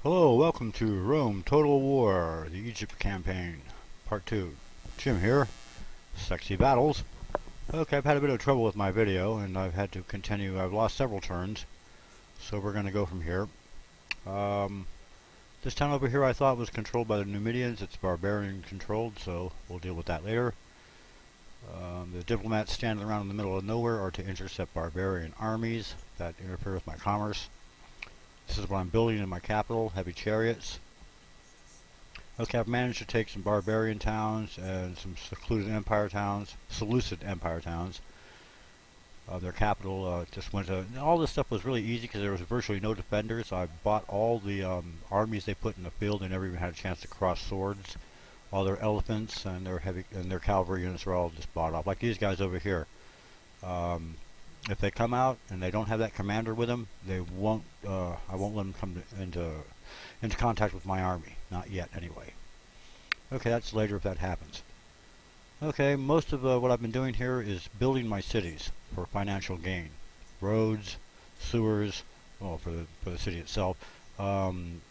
Hello, welcome to Rome Total War, the Egypt campaign, part 2. Jim here, Sexy Battles. Okay, I've had a bit of trouble with my video, and I've had to continue. I've lost several turns, so we're going to go from here. This town over here I thought was controlled by the Numidians. It's barbarian controlled, so we'll deal with that later. The diplomats standing around in the middle of nowhere are to intercept barbarian armies that interfere with my commerce. This is what I'm building in my capital, heavy chariots. Okay, I've managed to take some barbarian towns and some secluded empire towns, Seleucid empire towns. Their capital just went to... All this stuff was really easy because there was virtually no defenders. I bought all the armies they put in the field. They never even had a chance to cross swords. All their elephants and their cavalry units are all just bought off. Like these guys over here. If they come out and they don't have that commander with them, they won't. I won't let them come into contact with my army. Not yet, anyway. Okay, that's later if that happens. Okay, most of what I've been doing here is building my cities for financial gain. Roads, sewers, well, for the city itself.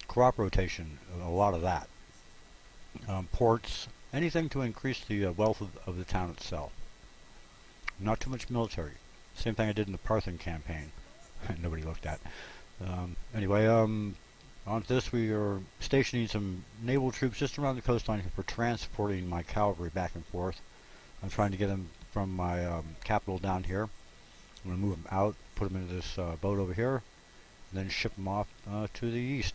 Crop rotation, a lot of that. Ports, anything to increase the wealth of the town itself. Not too much military. Same thing I did in the Parthian campaign. Nobody looked at. Anyway, on to this, we are stationing some naval troops just around the coastline for transporting my cavalry back and forth. I'm trying to get them from my capital down here. I'm going to move them out, put them into this boat over here, and then ship them off to the east.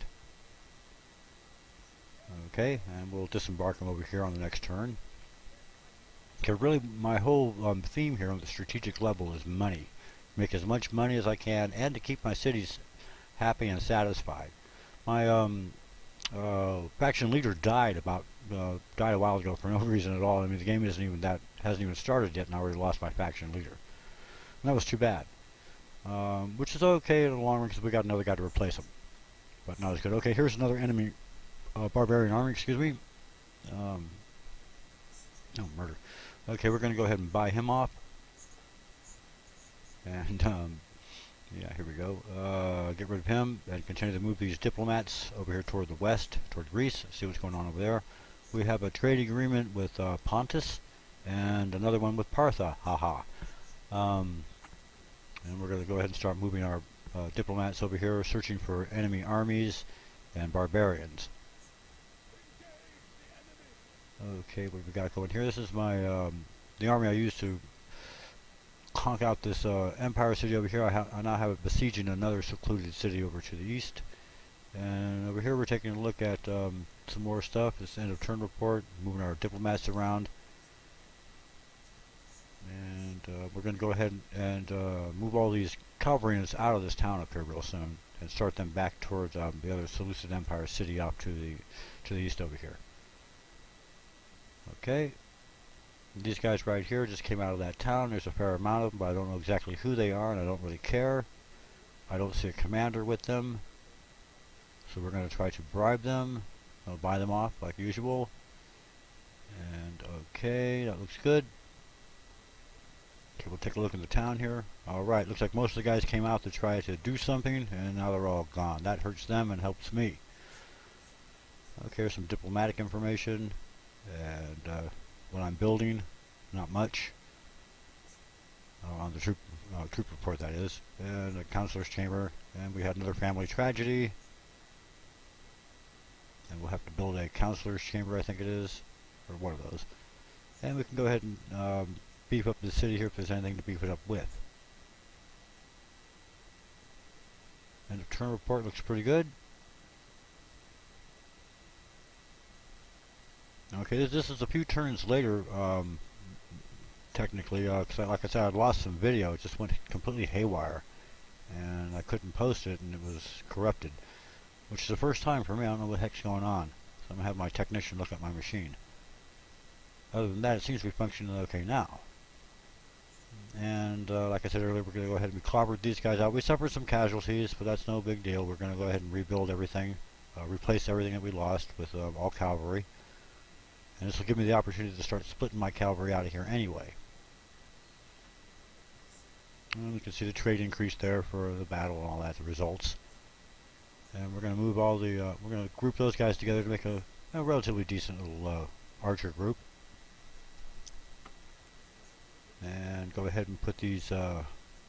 Okay, and we'll disembark them over here on the next turn. Okay, really, my whole theme here on the strategic level is money. Make as much money as I can, and to keep my cities happy and satisfied. My faction leader died died a while ago for no reason at all. I mean, the game hasn't even started yet, and I already lost my faction leader. And that was too bad. Which is okay in the long run because we got another guy to replace him. But not as good. Okay, here's another enemy barbarian army. Excuse me. No murder. Okay, we're going to go ahead and buy him off. And, yeah, here we go. Get rid of him and continue to move these diplomats over here toward the west, toward Greece. See what's going on over there. We have a trade agreement with Pontus and another one with Partha. Haha. And we're going to go ahead and start moving our diplomats over here, searching for enemy armies and barbarians. Okay, what we got going here? This is my the army I used to conk out this empire city over here. I now have it besieging another secluded city over to the east. And over here we're taking a look at some more stuff. This end of turn report, moving our diplomats around. And we're going to go ahead and move all these cavalry units out of this town up here real soon and start them back towards the other Seleucid Empire city off to the east over here. Okay, these guys right here just came out of that town. There's a fair amount of them, but I don't know exactly who they are, and I don't really care. I don't see a commander with them, so we're going to try to bribe them. I'll buy them off like usual. And okay, that looks good. Okay, we'll take a look in the town here. Alright, looks like most of the guys came out to try to do something, and now they're all gone. That hurts them and helps me. Okay, here's some diplomatic information. And what I'm building, not much. On the troop report, that is. And a counselor's chamber. And we had another family tragedy. And we'll have to build a counselor's chamber, I think it is. Or one of those. And we can go ahead and beef up the city here if there's anything to beef it up with. And the turn report looks pretty good. Okay, this is a few turns later, technically, because like I said, I lost some video. It just went completely haywire, and I couldn't post it, and it was corrupted, which is the first time for me. I don't know what the heck's going on, so I'm going to have my technician look at my machine. Other than that, it seems to be functioning okay now. And like I said earlier, we're going to go ahead and we clobbered these guys out. We suffered some casualties, but that's no big deal. We're going to go ahead and rebuild everything, replace everything that we lost with all cavalry. And this will give me the opportunity to start splitting my cavalry out of here anyway. And you can see the trade increase there for the battle and all that, the results. And we're going to move all the, we're going to group those guys together to make a relatively decent little archer group. And go ahead and put these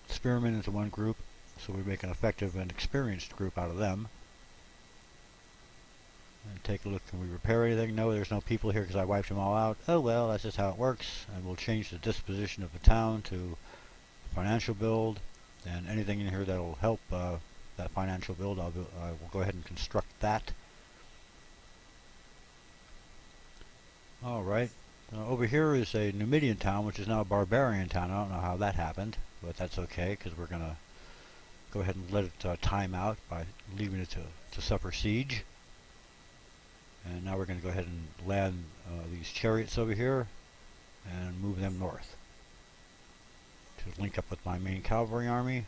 spearmen into one group so we make an effective and experienced group out of them. And take a look, can we repair anything? No, there's no people here because I wiped them all out. Oh well, that's just how it works. And we'll change the disposition of the town to financial build, and anything in here that'll help that financial build, I will go ahead and construct that. Alright, over here is a Numidian town, which is now a barbarian town. I don't know how that happened, but that's okay, because we're going to go ahead and let it time out by leaving it to suffer siege. And now we're going to go ahead and land these chariots over here and move them north to link up with my main cavalry army.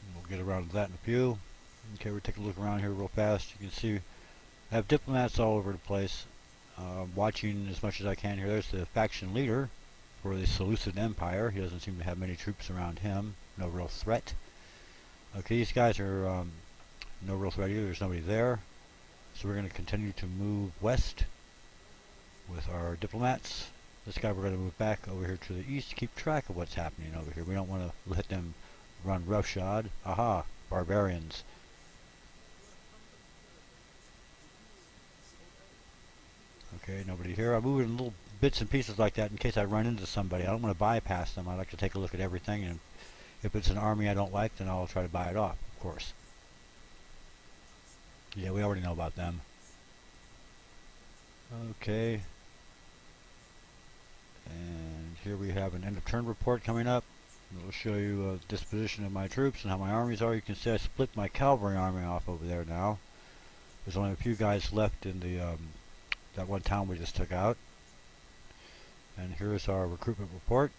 And we'll get around to that in a few. Okay, we'll take a look around here real fast. You can see I have diplomats all over the place, watching as much as I can here. There's the faction leader for the Seleucid Empire. He doesn't seem to have many troops around him. No real threat. Okay, these guys are no real threat either. There's nobody there. So we're going to continue to move west with our diplomats. This guy we're going to move back over here to the east to keep track of what's happening over here. We don't want to let them run roughshod. Aha, barbarians. Okay, nobody here. I move in little bits and pieces like that in case I run into somebody. I don't want to bypass them. I like to take a look at everything, and if it's an army I don't like, then I'll try to buy it off, of course. Yeah, we already know about them. Okay. And here we have an end of turn report coming up. It'll show you the disposition of my troops and how my armies are. You can see I split my cavalry army off over there now. There's only a few guys left in the that one town we just took out. And here's our recruitment report.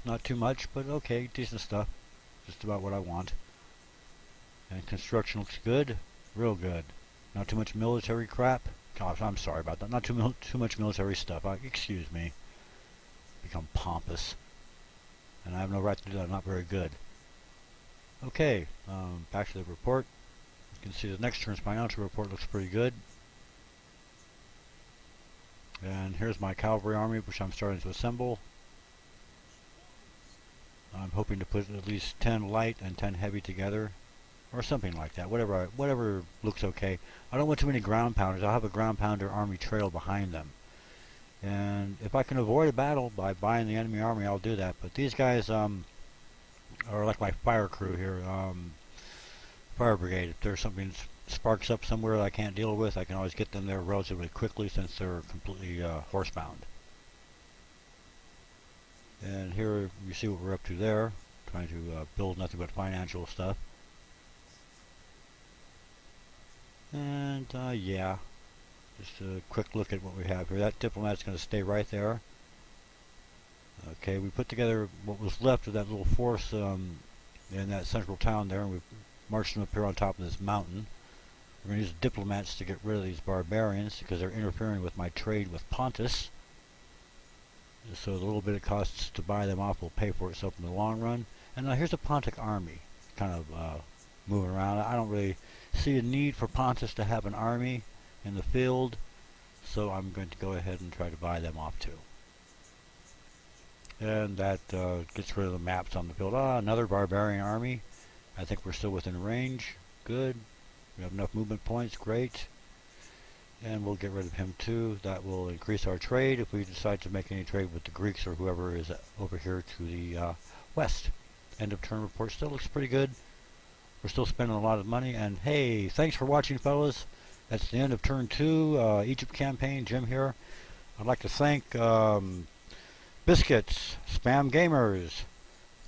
Not too much, but okay, decent stuff. Just about what I want. And construction looks good, real good. Not too much military crap. Gosh, I'm sorry about that. Not too much military stuff. Excuse me. Become pompous, and I have no right to do that. I'm not very good. Okay, back to the report. You can see the next turn's financial report looks pretty good. And here's my cavalry army, which I'm starting to assemble. I'm hoping to put at least 10 light and 10 heavy together, or something like that. Whatever looks okay. I don't want too many ground pounders. I'll have a ground pounder army trail behind them. And if I can avoid a battle by buying the enemy army, I'll do that. But these guys are like my fire crew here, fire brigade. If there's something that sparks up somewhere that I can't deal with, I can always get them there relatively quickly since they're completely horsebound. And here you see what we're up to there, trying to build nothing but financial stuff. And yeah, just a quick look at what we have here. That diplomat's going to stay right there. Okay, we put together what was left of that little force in that central town there, and we've marched them up here on top of this mountain. We're going to use diplomats to get rid of these barbarians because they're interfering with my trade with Pontus. So the little bit it costs to buy them off will pay for itself in the long run. And now here's a Pontic army kind of moving around. I don't really see a need for Pontus to have an army in the field, so I'm going to go ahead and try to buy them off too. And that gets rid of the maps on the field. Another barbarian army. I think we're still within range. Good. We have enough movement points. Great. And we'll get rid of him too. That will increase our trade if we decide to make any trade with the Greeks or whoever is over here to the west. End of turn report still looks pretty good. We're still spending a lot of money. And hey, thanks for watching, fellas. That's the end of turn 2, Egypt campaign. Jim here. I'd like to thank Biscuits, Spam Gamers,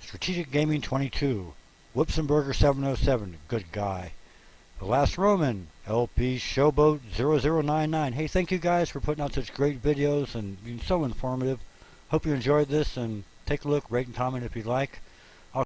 Strategic Gaming 22, Whipsenberger 707, good guy. The Last Roman, LP Showboat 0099. Hey, thank you guys for putting out such great videos and being so informative. Hope you enjoyed this, and take a look, rate and comment if you'd like.